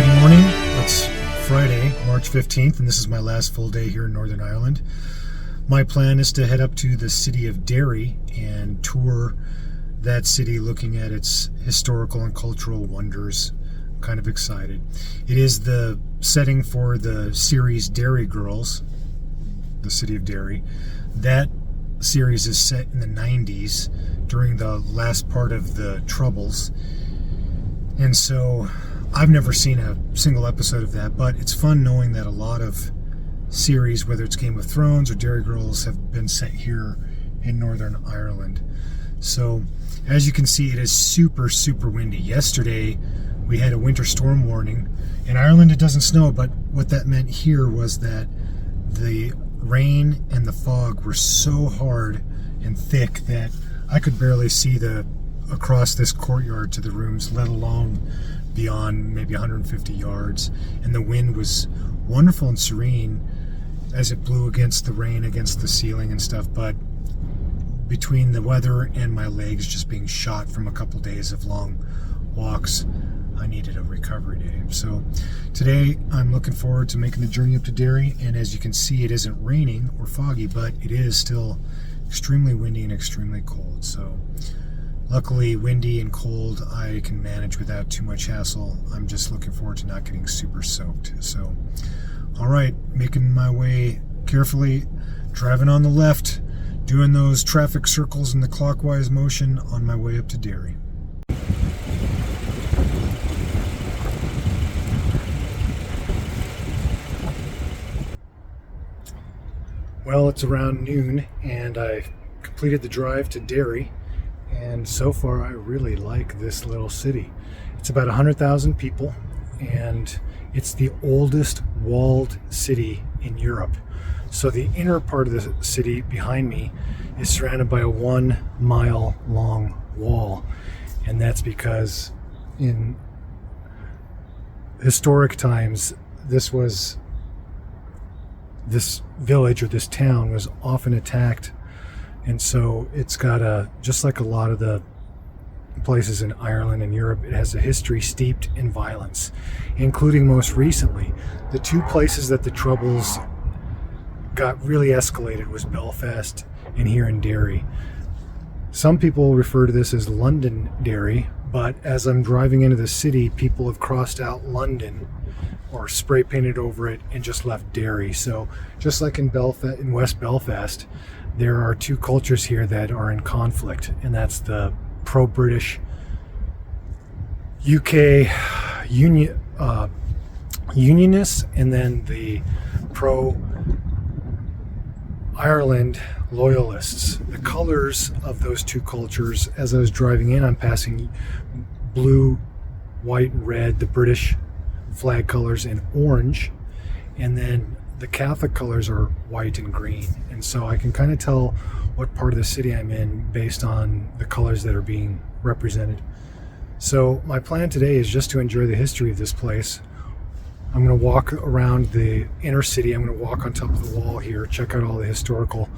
Good morning. It's Friday, March 15th, and this is my last full day here in Northern Ireland. My plan is to head up to the city of Derry and tour that city, looking at its historical and cultural wonders. I'm kind of excited. It is the setting for the series Derry Girls, the city of Derry. That series is set in the 90s during the last part of the Troubles. And so I've never seen a single episode of that, but it's fun knowing that a lot of series, whether it's Game of Thrones or Derry Girls, have been set here in Northern Ireland. So as you can see, it is super, super windy. Yesterday we had a winter storm warning. In Ireland it doesn't snow, but what that meant here was that the rain and the fog were so hard and thick that I could barely see across this courtyard to the rooms, let alone beyond maybe 150 yards. And the wind was wonderful and serene as it blew against the rain, against the ceiling and stuff. But between the weather and my legs just being shot from a couple days of long walks, I needed a recovery day. So today I'm looking forward to making the journey up to Derry. And as you can see, it isn't raining or foggy, but it is still extremely windy and extremely cold. So luckily, windy and cold I can manage without too much hassle. I'm just looking forward to not getting super soaked. So, all right, making my way carefully, driving on the left, doing those traffic circles in the clockwise motion on my way up to Derry. Well, it's around noon and I completed the drive to Derry. And so far, I really like this little city. It's about 100,000 people, and it's the oldest walled city in Europe. So the inner part of the city behind me is surrounded by a 1 mile long wall. And that's because in historic times, this village or this town was often attacked. And so it's got just like a lot of the places in Ireland and Europe, it has a history steeped in violence, including most recently. The two places that the Troubles got really escalated was Belfast and here in Derry. Some people refer to this as Londonderry, but as I'm driving into the city, people have crossed out London or spray painted over it and just left Derry. So just like in West Belfast, there are two cultures here that are in conflict, and that's the pro-British UK unionists and then the pro-Ireland loyalists. The colors of those two cultures, as I was driving in, I'm passing blue, white, and red, the British flag colors, and orange, and then the Catholic colors are white and green. And so I can kind of tell what part of the city I'm in based on the colors that are being represented. So my plan today is just to enjoy the history of this place. I'm going to walk around the inner city. I'm going to walk on top of the wall here, check out all the historical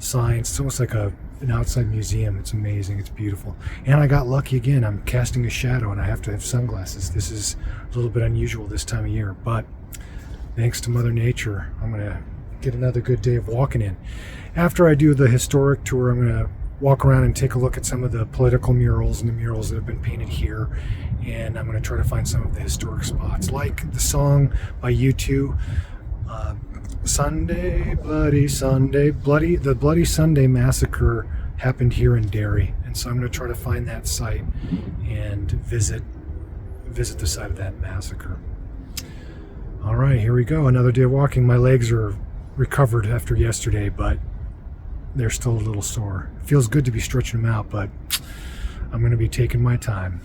signs. It's almost like an outside museum. It's amazing. It's beautiful. And I got lucky again. I'm casting a shadow and I have to have sunglasses. This is a little bit unusual this time of year, but thanks to Mother Nature, I'm going to get another good day of walking in. After I do the historic tour, I'm going to walk around and take a look at some of the political murals and the murals that have been painted here. And I'm going to try to find some of the historic spots, like the song by U2, Sunday, Bloody Sunday. The Bloody Sunday massacre happened here in Derry. And so I'm going to try to find that site and visit the site of that massacre. All right, here we go. Another day of walking. My legs are recovered after yesterday, but they're still a little sore. It feels good to be stretching them out, but I'm going to be taking my time.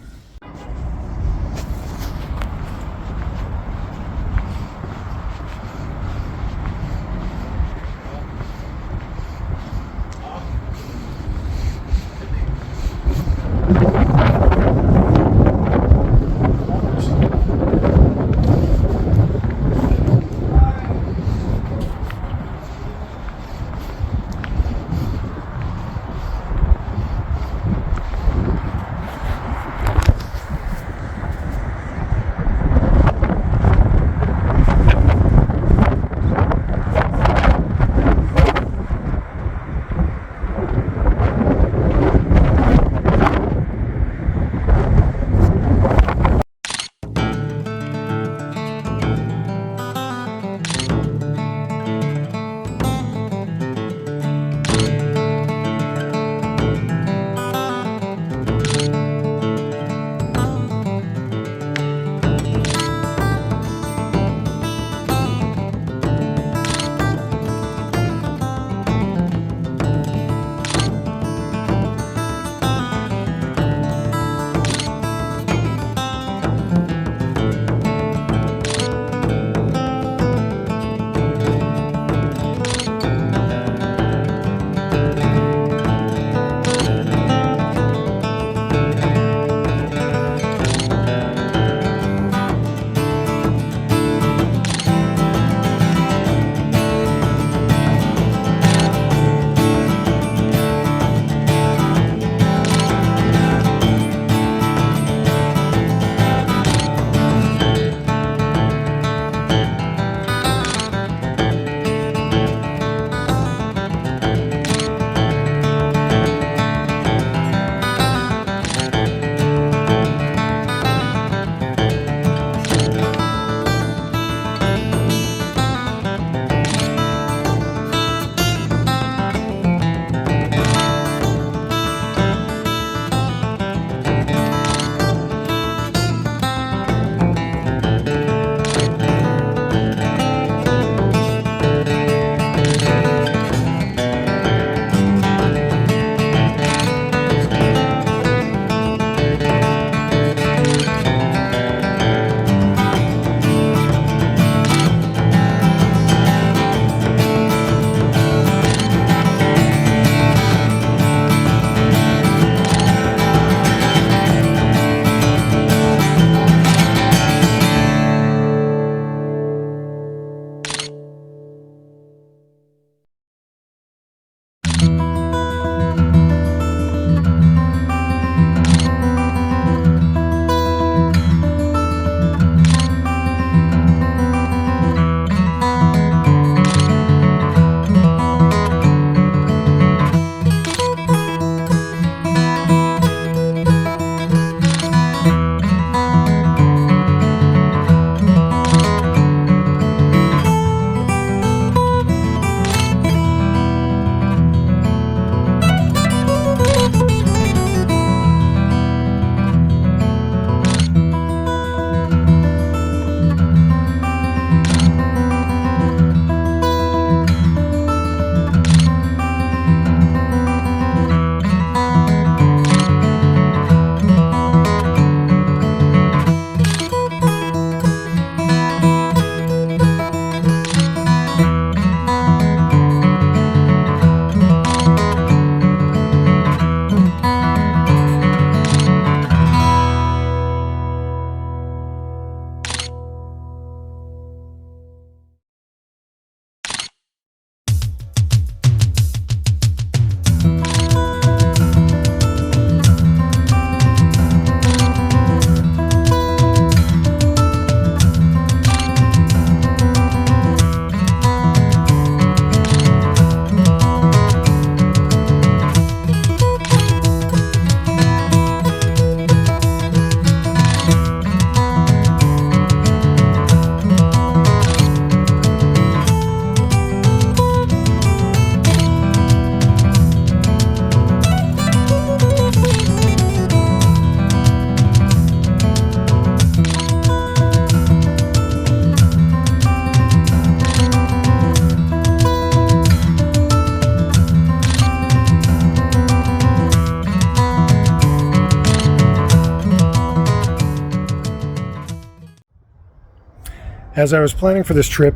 As I was planning for this trip,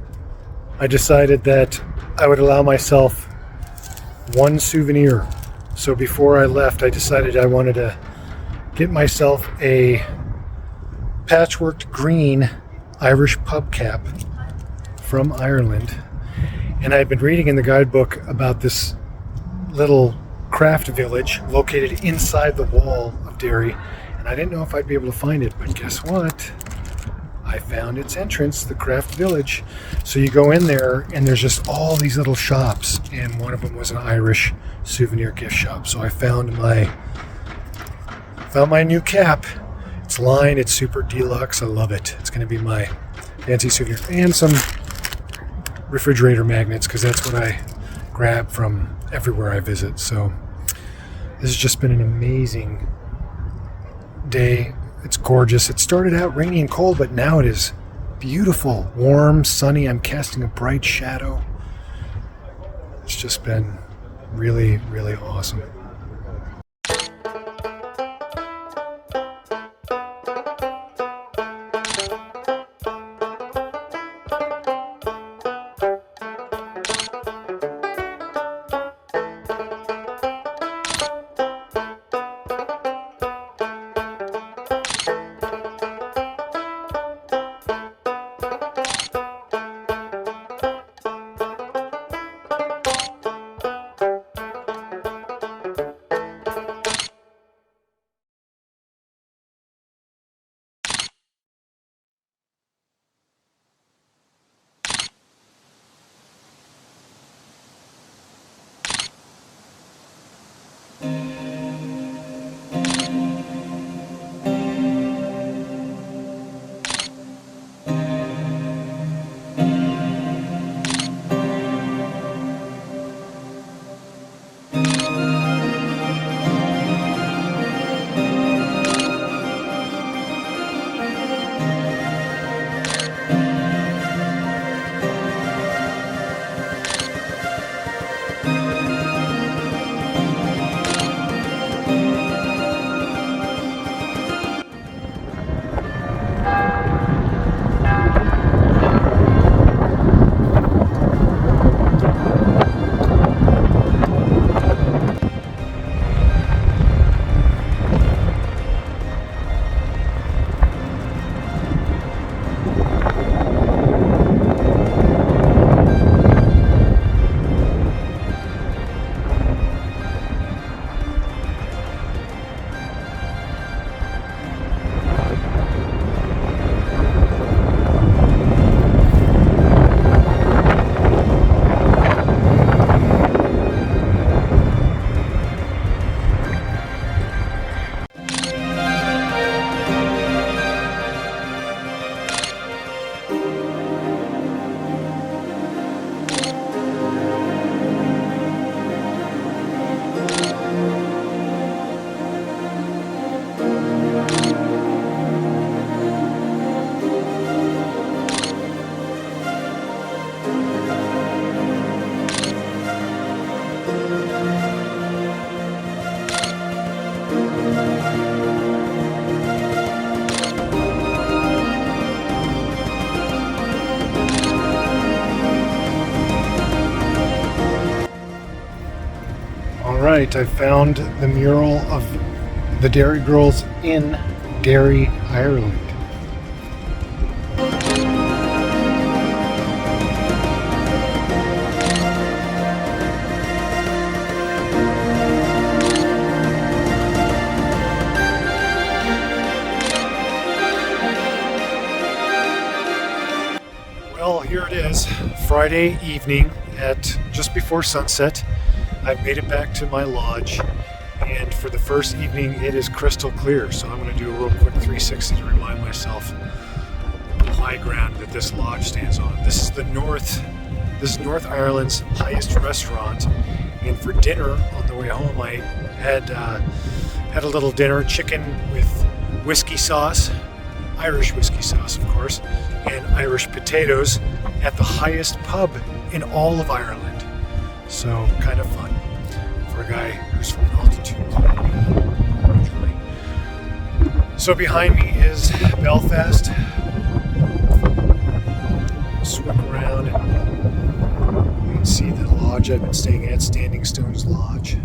I decided that I would allow myself one souvenir. So before I left, I decided I wanted to get myself a patchworked green Irish pub cap from Ireland. And I had been reading in the guidebook about this little craft village located inside the wall of Derry, and I didn't know if I'd be able to find it, but guess what? I found its entrance, the craft village. So you go in there and there's just all these little shops, and one of them was an Irish souvenir gift shop. So I found my new cap. It's lined, it's super deluxe. I love it. It's going to be my fancy souvenir, and some refrigerator magnets, because that's what I grab from everywhere I visit. So this has just been an amazing day. It's gorgeous. It started out rainy and cold, but now it is beautiful, warm, sunny. I'm casting a bright shadow. It's just been really, really awesome. Alright, I found the mural of the Derry Girls in Derry, Ireland. Well, here it is, Friday evening at just before sunset. I've made it back to my lodge, and for the first evening it is crystal clear, so I'm going to do a real quick 360 to remind myself the high ground that this lodge stands on. This is North Ireland's highest restaurant, and for dinner on the way home I had a little dinner, chicken with whiskey sauce, Irish whiskey sauce of course, and Irish potatoes at the highest pub in all of Ireland. So kind of fun for a guy who's from altitude originally. So behind me is Belfast. swing around and you can see the lodge I've been staying at, Standing Stones Lodge.